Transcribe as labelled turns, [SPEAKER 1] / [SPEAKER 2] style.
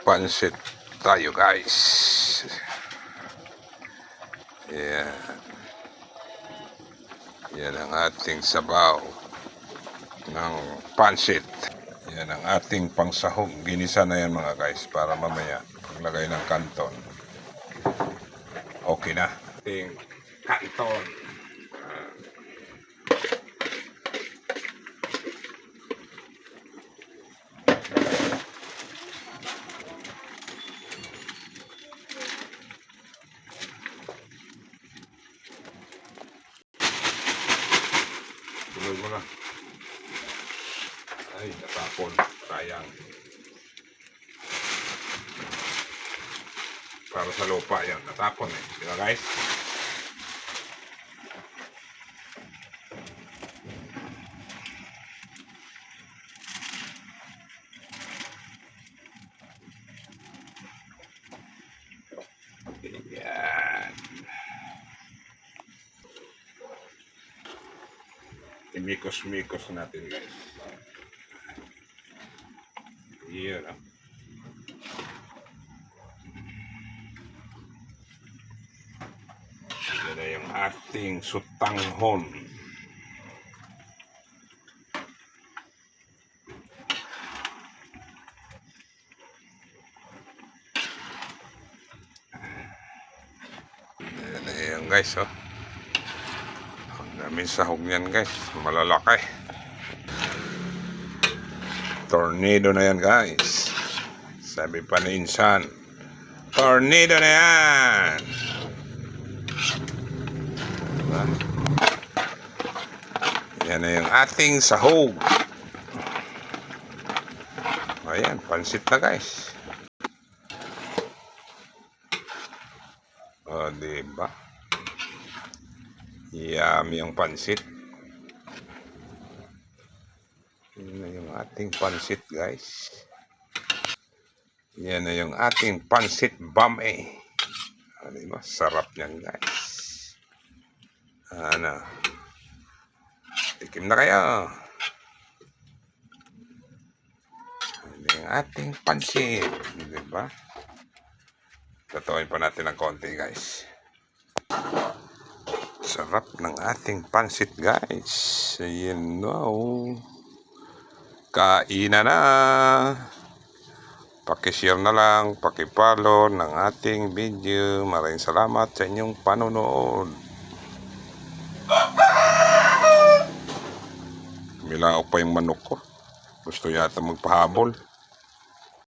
[SPEAKER 1] Pansit tayo guys. Yan. Yan ang ating sabaw ng pansit. Yan ang ating pangsahog. Ginisa na yan mga guys para mamaya paglagay ng kanton. Okay na. Ating kanton. Tuloy mo na. Ay, natapon. Sayang. Para sa lupa yan. Natapon eh. Diba guys? Yan. Imikos-mikos natin guys. Yan ah. Yan na yung ating sutanghon. Yan na yung guys oh. Ang daming sahog yan guys. Malalaki. Tornado na yan guys. Sabi pa ni Insan, tornado na yan. Diba? Yan na yung ating sahog. Ayan, pansit na guys. O diba? Yummy yung pansit. Yan na yung ating pansit guys. Yan na yung ating pansit bame. Diba? Sarap yan guys. Ano? Tikim na kayo. Yan yung ating pansit. Diba? Tatuin pa natin ng konti guys. Sarap ng ating pansit guys. Ayan na oh. Kainan na. Pakishare na lang, pakipollow ng ating video. Maraming salamat sa inyong panonood. Milaok pa yung manok ko. Gusto yata magpahabol.